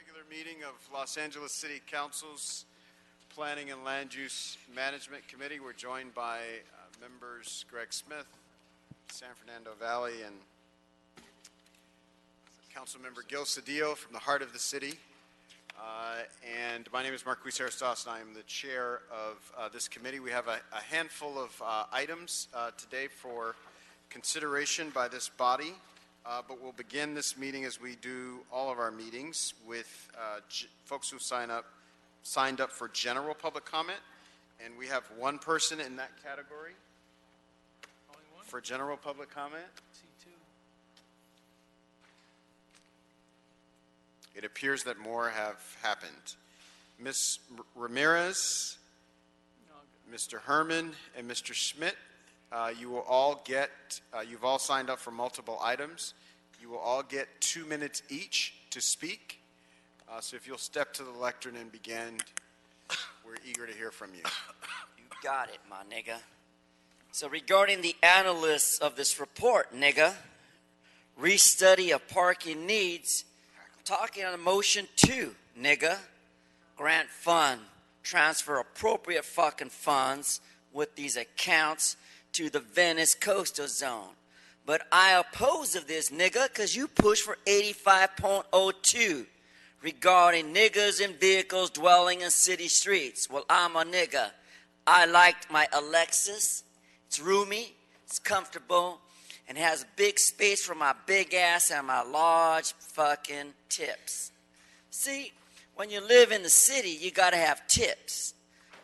Regular meeting of Los Angeles City Council's Planning and Land Use Management Committee. We're joined by members Greg Smith, San Fernando Valley, and Councilmember Gil Cedillo from the heart of the city. And my name is Marquis Aristos, and I am the chair of this committee. We have a handful of items today for consideration by this body. But we'll begin this meeting, as we do all of our meetings, with folks who signed up for general public comment, and we have one person in that category. Only one? For general public comment. C2. It appears that more have happened. Ms. Ramirez, Mr. Herman, and Mr. Schmidt. You will all get, you've all signed up for multiple items. You will all get 2 minutes each to speak. So if you'll step to the lectern and begin, we're eager to hear from you. You got it, my nigga. So regarding the analysts of this report, nigga, restudy of parking needs, I'm talking on motion 2, nigga. Grant fund, transfer appropriate fucking funds with these accounts to the Venice coastal zone. But I oppose of this, nigga, because you push for 85.02 regarding niggas and vehicles dwelling in city streets. Well, I'm a nigga. I liked my Alexis. It's roomy, it's comfortable, and has a big space for my big ass and my large fucking tips. See, when you live in the city, you got to have tips.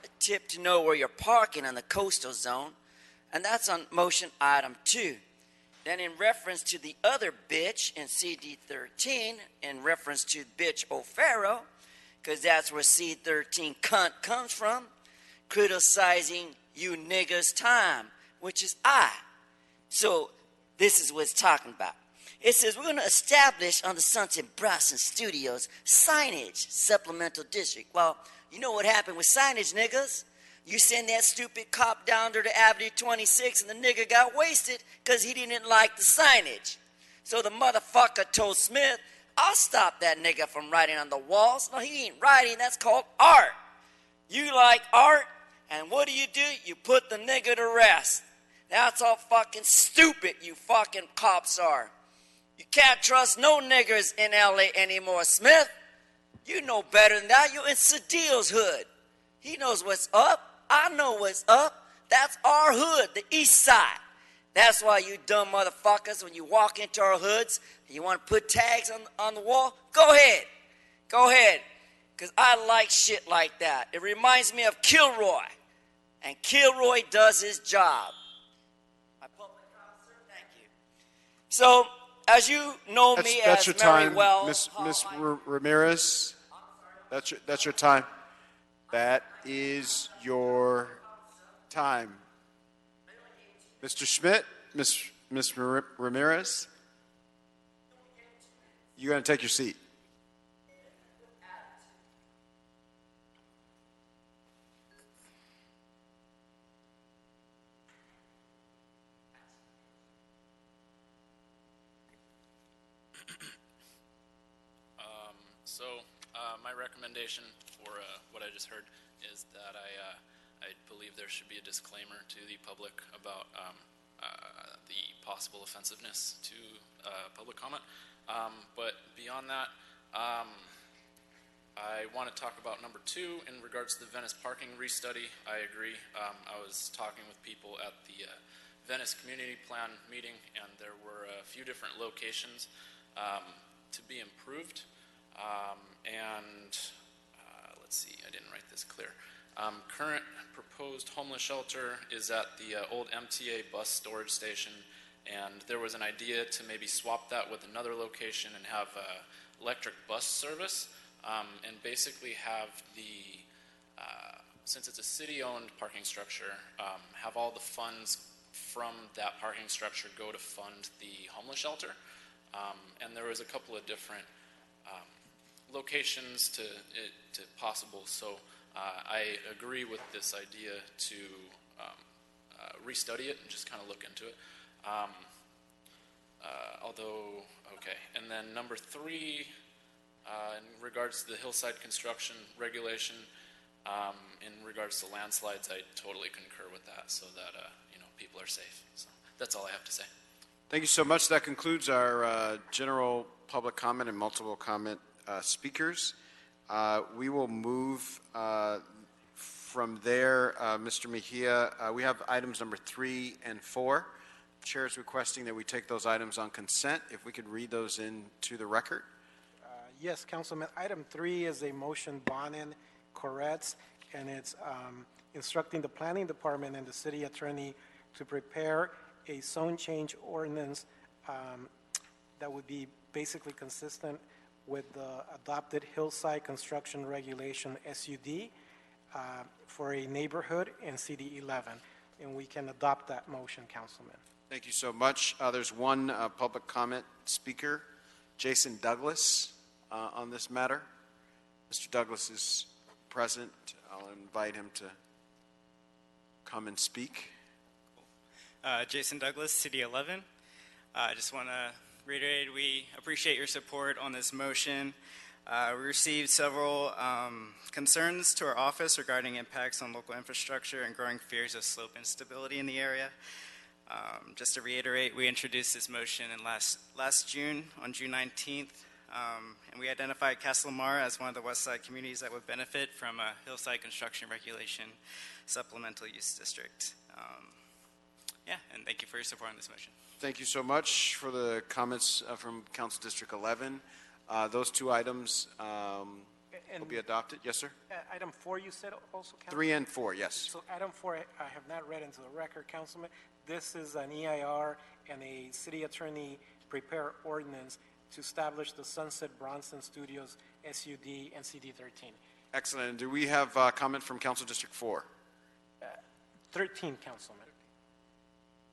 A tip to know where you're parking in the coastal zone. And that's on motion item 2. Then in reference to the other bitch in CD 13, in reference to bitch O'Farrell, because that's where C13 cunt comes from, criticizing you niggas' time, which is I. So this is what it's talking about. It says we're going to establish on the Sunset Brasson Studios signage supplemental district. Well, you know what happened with signage, niggas? You send that stupid cop down there to Avenue 26 and the nigga got wasted because he didn't like the signage. So the motherfucker told Smith, I'll stop that nigga from writing on the walls. No, he ain't writing. That's called art. You like art, and what do? You put the nigga to rest. That's how fucking stupid you fucking cops are. You can't trust no niggers in L.A. anymore, Smith. You know better than that. You're in Cedillo's hood. He knows what's up. I know what's up. That's our hood, the east side. That's why you dumb motherfuckers, when you walk into our hoods and you want to put tags on the wall, go ahead. Go ahead. Because I like shit like that. It reminds me of Kilroy. And Kilroy does his job. My public concert, thank you. So, as you know me as very well. Miss Ramirez, that's your time. That is your time. Mr. Schmidt, Miss Ramirez, you're going to take your seat. My recommendation for what I just heard is that I believe there should be a disclaimer to the public about the possible offensiveness to public comment. But beyond that, I want to talk about number 2 in regards to the Venice parking restudy. I agree. I was talking with people at the Venice Community Plan meeting, and there were a few different locations to be improved. Let's see, I didn't write this clear. Current proposed homeless shelter is at the old MTA bus storage station, and there was an idea to maybe swap that with another location and have electric bus service, and basically have the, since it's a city-owned parking structure, have all the funds from that parking structure go to fund the homeless shelter. And there was a couple of different locations to possible. So I agree with this idea to restudy it and just kind of look into it. Okay. And then number 3, In regards to the hillside construction regulation, in regards to landslides, I totally concur with that, so that people are safe. So that's all I have to say. Thank you so much. That concludes our general public comment and multiple comment speakers. We will move from there, Mr. Mejia. We have items number 3 and 4. The chair is requesting that we take those items on consent. If we could read those into the record. Yes, Councilman. Item 3 is a motion Bonin Koretz, and it's instructing the Planning Department and the City Attorney to prepare a zone change ordinance that would be basically consistent with the adopted Hillside Construction Regulation, SUD, for a neighborhood in CD 11. And we can adopt that motion, Councilman. Thank you so much. There's one public comment speaker, Jason Douglas, on this matter. Mr. Douglas is present. I'll invite him to come and speak. Jason Douglas, City 11. I just want to reiterate we appreciate your support on this motion. We received several concerns to our office regarding impacts on local infrastructure and growing fears of slope instability in the area. Just to reiterate, we introduced this motion in last June, on June 19th, and we identified Casa Lamar as one of the West Side communities that would benefit from a Hillside Construction Regulation Supplemental Use District. And thank you for your support on this motion. Thank you so much for the comments from Council District 11. Those two items will be adopted. Yes, sir? Item 4, you said also, Councilman? 3 and 4, yes. So item 4, I have not read into the record, Councilman. This is an EIR and a city attorney prepare ordinance to establish the Sunset Bronson Studios SUD and CD 13. Excellent. And do we have comment from Council District 4? 13, Councilman.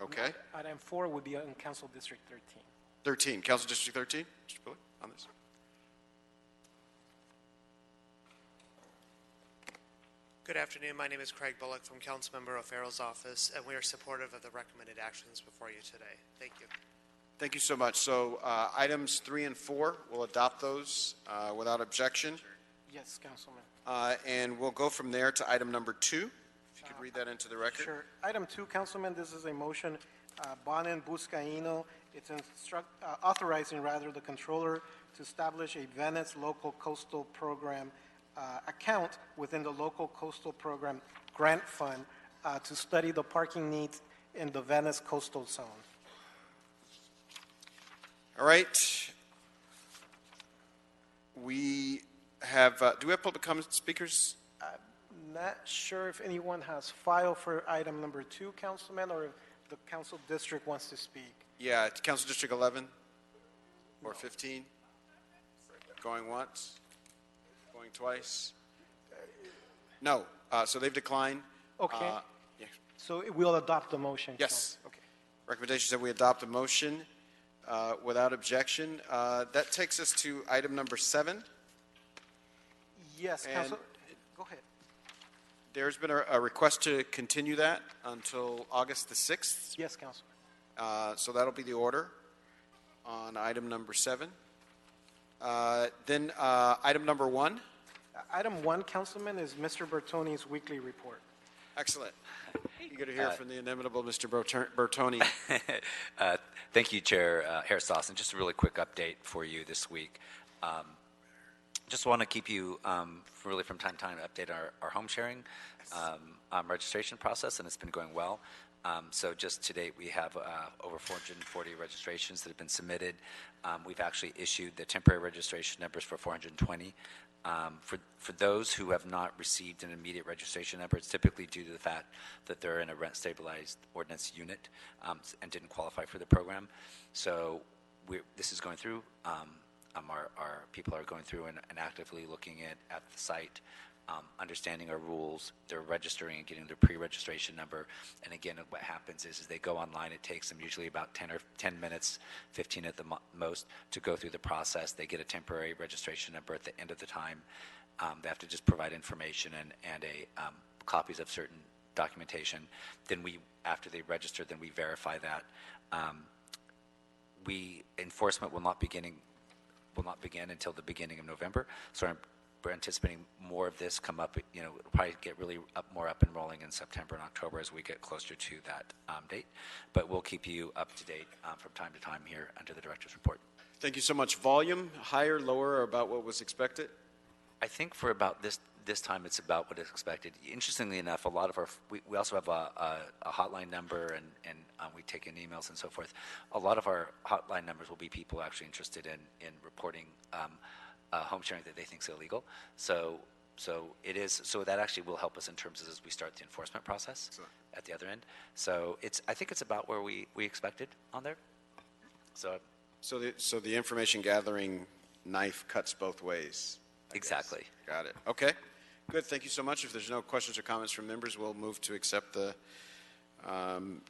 Okay. Item 4 would be in Council District 13. 13. Council District 13? Mr. Bullock, on this. Good afternoon. My name is Craig Bullock from Councilmember O'Farrell's office, and we are supportive of the recommended actions before you today. Thank you. Thank you so much. So items 3 and 4, we'll adopt those without objection. Yes, Councilman. And we'll go from there to item number 2. If you could read that into the record. Sure. Item 2, Councilman, this is a motion, Bonin Buscaino. It's authorizing, the controller to establish a Venice Local Coastal Program account within the Local Coastal Program Grant Fund to study the parking needs in the Venice Coastal Zone. All right. We have, do we have public comment speakers? Not sure if anyone has filed for item number 2, Councilman, or if the Council District wants to speak. Yeah, Council District 11 or 15? Going once? Going twice? No. So they've declined. Okay. Yeah. So we'll adopt the motion. Yes. Okay. Recommendations that we adopt a motion without objection. That takes us to item number 7. Yes, And Council. Go ahead. There's been a request to continue that until August the 6th. Yes, Councilman. So that'll be the order on item number 7. Then item number 1. Item 1, Councilman, is Mr. Bertone's weekly report. Excellent. You're going to hear from the inimitable Mr. Bertone. Thank you, Chair Harris Dawson. Just a really quick update for you this week. Just want to keep you really from time to time update our home sharing registration process, and it's been going well. So just to date, we have over 440 registrations that have been submitted. We've actually issued the temporary registration numbers for 420. For those who have not received an immediate registration number, it's typically due to the fact that they're in a rent-stabilized ordinance unit and didn't qualify for the program. So this is going through. Our people are going through and actively looking at the site, understanding our rules. They're registering and getting their pre-registration number. And again, what happens is they go online. It takes them usually about 10 minutes, 15 at the most, to go through the process. They get a temporary registration number at the end of the time. They have to just provide information and copies of certain documentation. Then after they register, then we verify that. Enforcement will not begin will not begin until the beginning of November. So we're anticipating more of this come up, probably get really more up and rolling in September and October as we get closer to that date. But we'll keep you up to date from time to time here under the Director's Report. Thank you so much. Volume, higher, lower, or about what was expected? I think for about this time, it's about what is expected. Interestingly enough, a lot of we also have a hotline number, and we take in emails and so forth. A lot of our hotline numbers will be people actually interested in reporting home sharing that they think is illegal. So that actually will help us in terms of as we start the enforcement process at the other end. So I think it's about where we expected on there. So the information gathering knife cuts both ways. Exactly. Got it. Okay. Good. Thank you so much. If there's no questions or comments from members, we'll move to accept the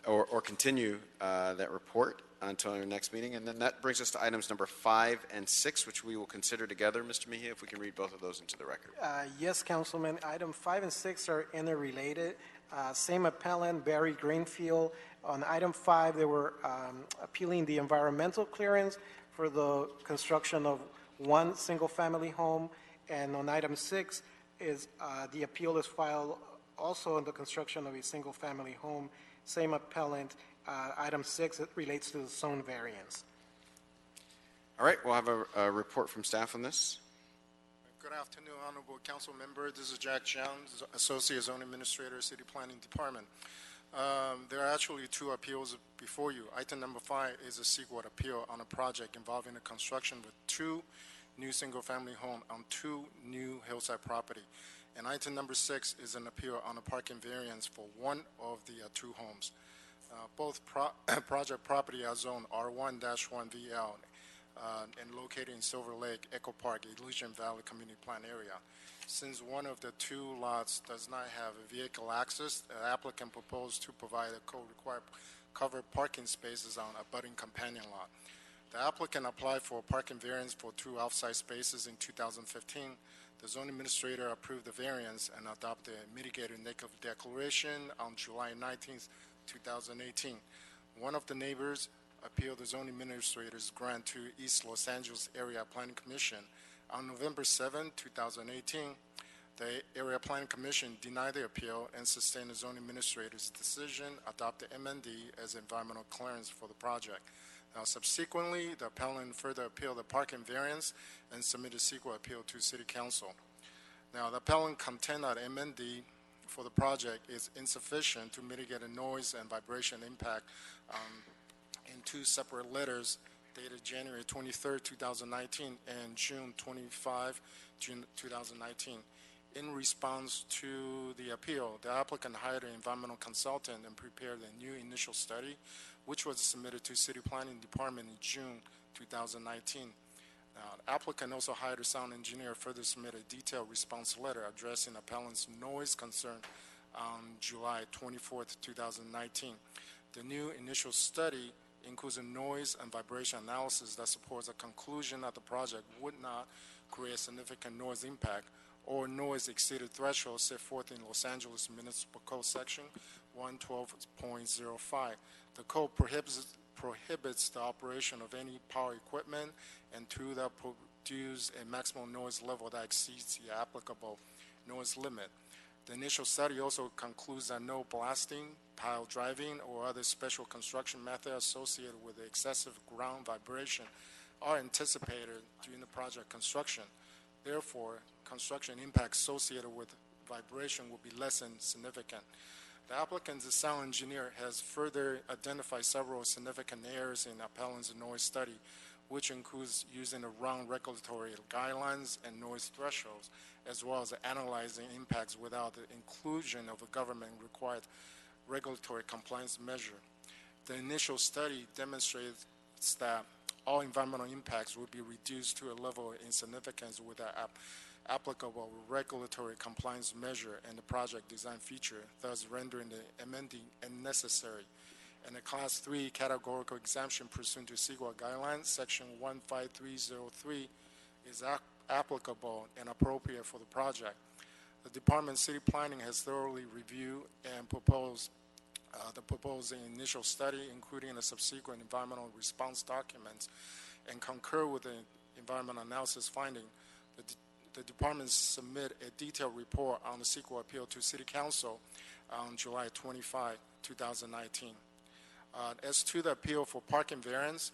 or continue that report until our next meeting. And then that brings us to items number 5 and 6, which we will consider together. Mr. Mejia, if we can read both of those into the record. Yes, Councilman. Item 5 and 6 are interrelated. Same appellant, Barry Greenfield. On item 5, they were appealing the environmental clearance for the construction of one single-family home. And on item 6 is the appeal is filed also on the construction of a single-family home. Same appellant. Item 6, it relates to the zone variance. All right. We'll have a report from staff on this. Good afternoon, Honorable Council Member. This is Jack Jones, Associate Zone Administrator, City Planning Department. There are actually 2 appeals before you. Item number 5 is a CEQA appeal on a project involving the construction with 2 new single-family homes on 2 new hillside property. And item number 6 is an appeal on a parking variance for one of the 2 homes. Both project property are zoned R1-1VL and located in Silver Lake, Echo Park, Elysian Valley Community Plan area. Since one of the 2 lots does not have a vehicle access, the applicant proposed to provide a code-required covered parking spaces on a budding companion lot. The applicant applied for a parking variance for 2 offside spaces in 2015. The zone administrator approved the variance and adopted a mitigated negative declaration on July 19, 2018. One of the neighbors appealed the zone administrator's grant to East Los Angeles Area Planning Commission. On November 7, 2018, the Area Planning Commission denied the appeal and sustained the zone administrator's decision, adopted MND as environmental clearance for the project. Now, subsequently, the appellant further appealed the parking variance and submitted a CEQA appeal to City Council. Now, the appellant contend that MND for the project is insufficient to mitigate a noise and vibration impact in 2 separate letters dated January 23, 2019 and June 25, 2019. In response to the appeal, the applicant hired an environmental consultant and prepared a new initial study, which was submitted to City Planning Department in June 2019. The applicant also hired a sound engineer, further submitted a detailed response letter addressing appellant's noise concern on July 24, 2019. The new initial study includes a noise and vibration analysis that supports a conclusion that the project would not create significant noise impact or noise exceeded threshold set forth in Los Angeles Municipal Code Section 112.05. The code prohibits the operation of any power equipment and tool that produce a maximum noise level that exceeds the applicable noise limit. The initial study also concludes that no blasting, pile driving, or other special construction method associated with excessive ground vibration are anticipated during the project construction. Therefore, construction impacts associated with vibration will be less than significant. The applicant's sound engineer has further identified several significant errors in appellant's noise study, which includes using the wrong regulatory guidelines and noise thresholds, as well as analyzing impacts without the inclusion of a government-required regulatory compliance measure. The initial study demonstrates that all environmental impacts would be reduced to a level of insignificance with the applicable regulatory compliance measure and the project design feature, thus rendering the amending unnecessary. And a Class 3 categorical exemption pursuant to CEQA guidelines, Section 15303, is applicable and appropriate for the project. The Department of City Planning has thoroughly reviewed and proposed the proposed initial study, including the subsequent environmental response documents, and concur with the environmental analysis finding, the department submit a detailed report on the CEQA appeal to City Council on July 25, 2019. As to the appeal for parking variance,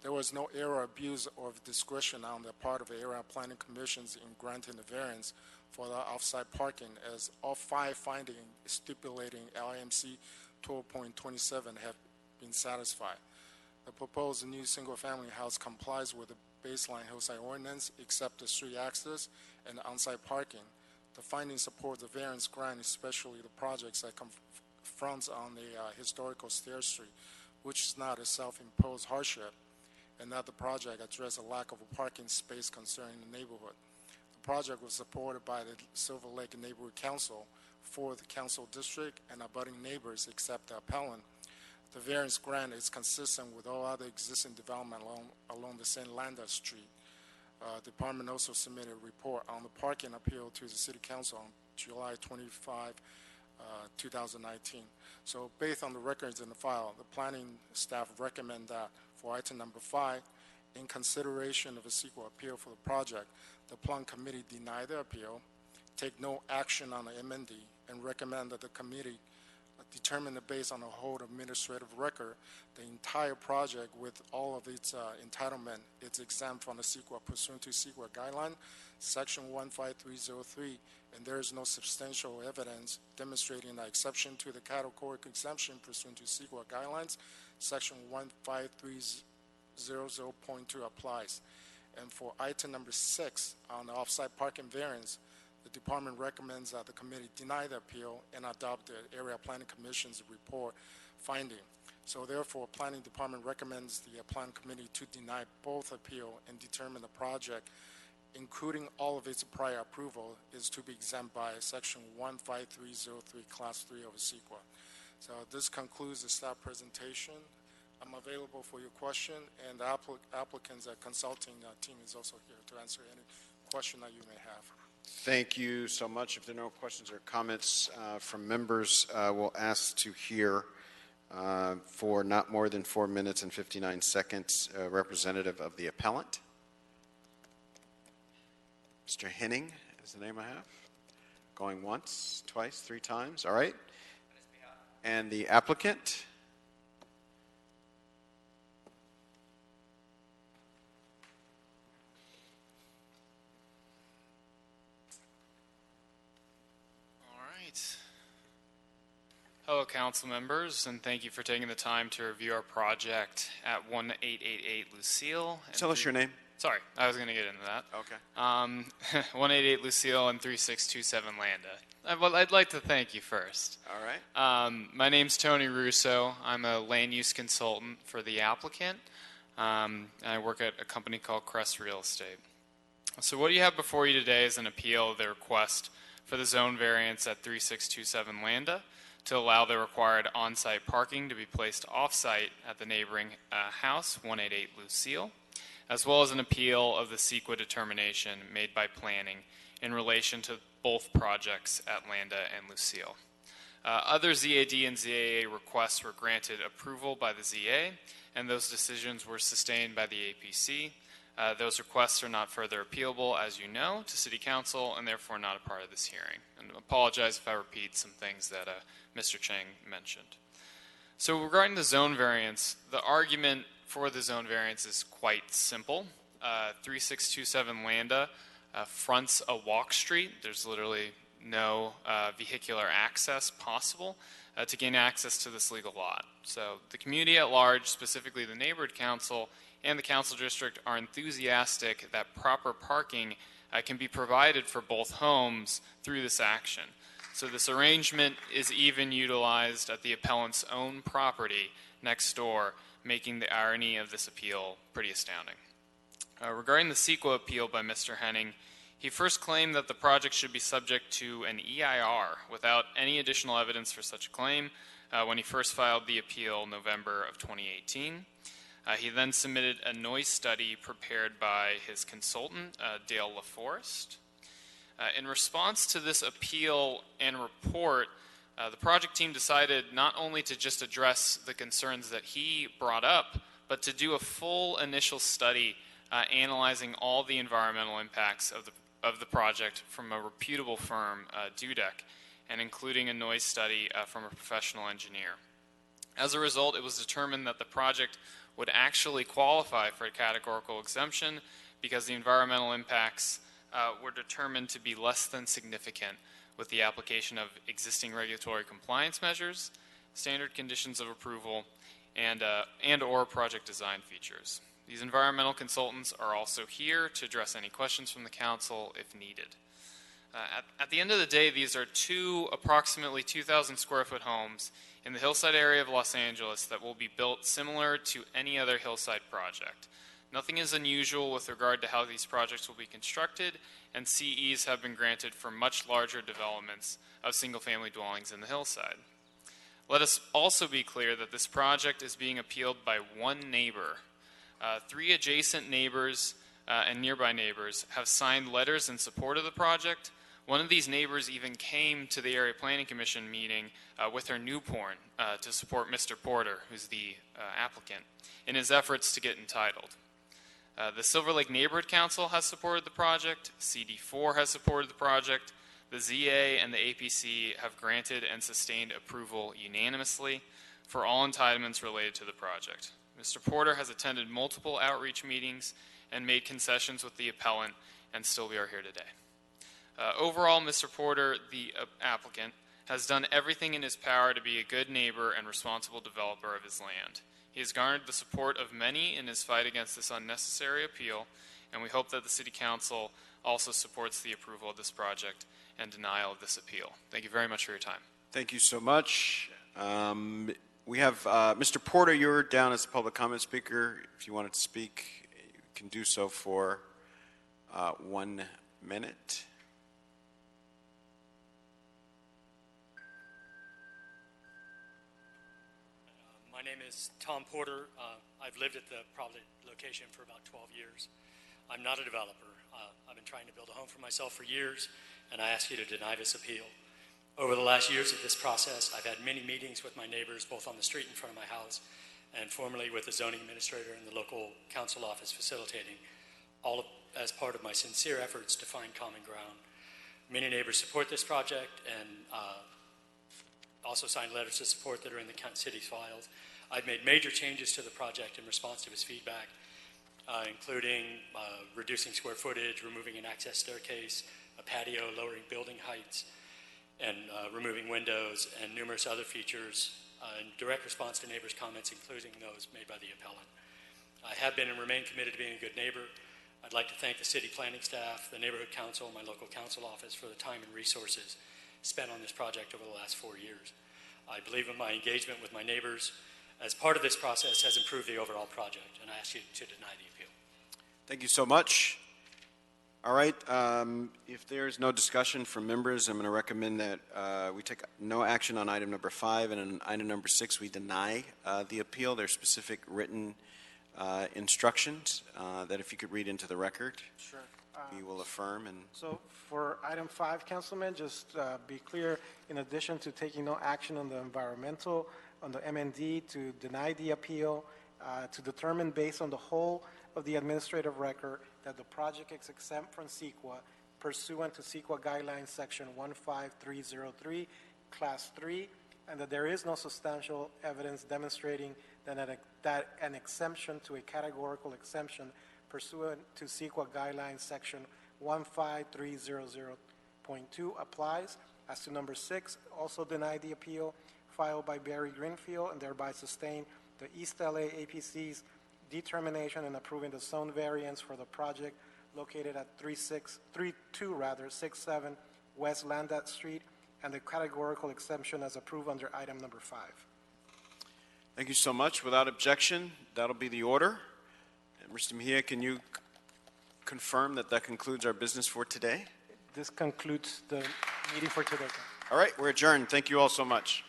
there was no error, abuse, or discretion on the part of the area planning commissions in granting the variance for the offside parking, as all 5 findings stipulating LIMC 12.27 have been satisfied. The proposed new single-family house complies with the baseline hillside ordinance, except the street access and on-site parking. The findings support the variance grant, especially the projects that fronts on the historical stair street, which is not a self-imposed hardship, and that the project address a lack of a parking space concerning the neighborhood. The project was supported by the Silver Lake Neighborhood Council, 4th Council District, and abutting neighbors except the appellant. The variance grant is consistent with all other existing development along the St. Landa Street. The department also submitted a report on the parking appeal to the City Council on July 25, 2019. So based on the records in the file, the planning staff recommend that for item number 5, in consideration of a CEQA appeal for the project, the Plan Committee deny the appeal, take no action on the MND, and recommend that the committee determine that based on a whole administrative record, the entire project with all of its entitlement is exempt from the CEQA pursuant to CEQA guideline, section 15303, and there is no substantial evidence demonstrating the exception to the categorical exemption pursuant to CEQA guidelines, section 15300.2 applies. And for item number 6 on the offsite parking variance, the department recommends that the committee deny the appeal and adopt the Area Planning Commission's report finding. So therefore, Planning Department recommends the Planning Committee to deny both appeal and determine the project, including all of its prior approval, is to be exempt by section 15303, class 3 of the CEQA. So this concludes the staff presentation. I'm available for your question, and the applicant's consulting team is also here to answer any question that you may have. Thank you so much. If there are no questions or comments from members, we'll ask to hear for not more than 4 minutes and 59 seconds, representative of the appellant. Mr. Henning is the name I have. Going once, twice, 3 times. All right. And the applicant. Hello, council members, and thank you for taking the time to review our project at 1888 Lucille. Tell us your name. Sorry, I was going to get into that. Okay. 188 Lucille and 3627 Landa. Well, I'd like to thank you first. All right. My name's Tony Russo. I'm a land use consultant for the applicant. And I work at a company called Crest Real Estate. So what you have before you today is an appeal of the request for the zone variance at 3627 Landa to allow the required on-site parking to be placed off-site at the neighboring house, 188 Lucille, as well as an appeal of the CEQA determination made by planning in relation to both projects at Landa and Lucille. Other ZAD and ZAA requests were granted approval by the ZA, and those decisions were sustained by the APC. Those requests are not further appealable, as you know, to City Council, and therefore not a part of this hearing. And I apologize if I repeat some things that Mr. Chang mentioned. So regarding the zone variance, the argument for the zone variance is quite simple. 3627 Landa fronts a walk street. There's literally no vehicular access possible to gain access to this legal lot. So the community at large, specifically the neighborhood council and the council district, are enthusiastic that proper parking can be provided for both homes through this action. So this arrangement is even utilized at the appellant's own property next door, making the irony of this appeal pretty astounding. Regarding the CEQA appeal by Mr. Henning, he first claimed that the project should be subject to an EIR without any additional evidence for such a claim when he first filed the appeal November of 2018. He then submitted a noise study prepared by his consultant, Dale LaForest. In response to this appeal and report, the project team decided not only to just address the concerns that he brought up, but to do a full initial study analyzing all the environmental impacts of the project from a reputable firm, Dudek, and including a noise study from a professional engineer. As a result, it was determined that the project would actually qualify for a categorical exemption because the environmental impacts were determined to be less than significant with the application of existing regulatory compliance measures, standard conditions of approval, and or project design features. These environmental consultants are also here to address any questions from the council if needed. At the end of the day, these are two approximately 2,000 square foot homes in the hillside area of Los Angeles that will be built similar to any other hillside project. Nothing is unusual with regard to how these projects will be constructed, and CEs have been granted for much larger developments of single-family dwellings in the hillside. Let us also be clear that this project is being appealed by one neighbor. 3 adjacent neighbors and nearby neighbors have signed letters in support of the project. One of these neighbors even came to the Area Planning Commission meeting with her newborn to support Mr. Porter, who's the applicant, in his efforts to get entitled. The Silver Lake Neighborhood Council has supported the project, CD4 has supported the project, the ZA and the APC have granted and sustained approval unanimously for all entitlements related to the project. Mr. Porter has attended multiple outreach meetings and made concessions with the appellant, and still we are here today. Overall, Mr. Porter, the applicant, has done everything in his power to be a good neighbor and responsible developer of his land. He has garnered the support of many in his fight against this unnecessary appeal, and we hope that the City Council also supports the approval of this project and denial of this appeal. Thank you very much for your time. Thank you so much. We have Mr. Porter, you're down as a public comment speaker. If you wanted to speak, you can do so for 1 minute. My name is Tom Porter. I've lived at the project location for about 12 years. I'm not a developer. I've been trying to build a home for myself for years, and I ask you to deny this appeal. Over the last years of this process, I've had many meetings with my neighbors, both on the street in front of my house and formerly with the zoning administrator and the local council office facilitating, as part of my sincere efforts to find common ground. Many neighbors support this project and also signed letters of support that are in the city's files. I've made major changes to the project in response to his feedback, including reducing square footage, removing an access staircase, a patio, lowering building heights, and removing windows, and numerous other features in direct response to neighbors' comments, including those made by the appellant. I have been and remain committed to being a good neighbor. I'd like to thank the city planning staff, the neighborhood council, my local council office for the time and resources spent on this project over the last 4 years. I believe in my engagement with my neighbors as part of this process has improved the overall project, and I ask you to deny the appeal. Thank you so much. All right, if there's no discussion from members, I'm going to recommend that we take no action on item number 5, and on item number 6, we deny the appeal. There's specific written instructions that if you could read into the record, Sure. we will affirm. And So for item 5, Councilman, just be clear, in addition to taking no action on the environmental, on the MND, to deny the appeal, to determine based on the whole of the administrative record that the project is exempt from CEQA pursuant to CEQA guidelines section 15303, class 3, and that there is no substantial evidence demonstrating that an exemption to a categorical exemption pursuant to CEQA guidelines section 15300.2 applies. As to number 6, also deny the appeal filed by Barry Greenfield and thereby sustain the East LA APC's determination in approving the zone variance for the project located at 3267 West Landat Street and the categorical exemption as approved under item number 5. thank you so much. Without objection, that'll be the order. And Mr. Mejia, can you confirm that that concludes our business for today? This concludes the meeting for today. All right, we're adjourned. Thank you all so much.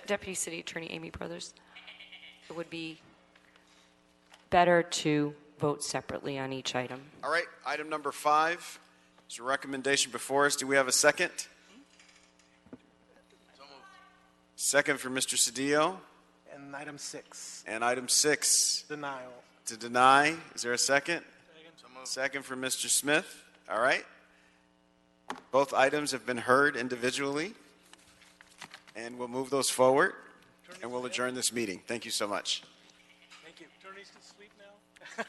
Deputy City Attorney Amy Brothers, it would be better to vote separately on each item. All right, item number 5 is a recommendation before us. Do we have a second? Second for Mr. Cedillo. And item 6, And item 6, denial. to deny. Is there a second? Second for Mr. Smith. All right. Both items have been heard individually, and we'll move those forward, and we'll adjourn this meeting. Thank you so much. Thank you. Attorneys can sleep now?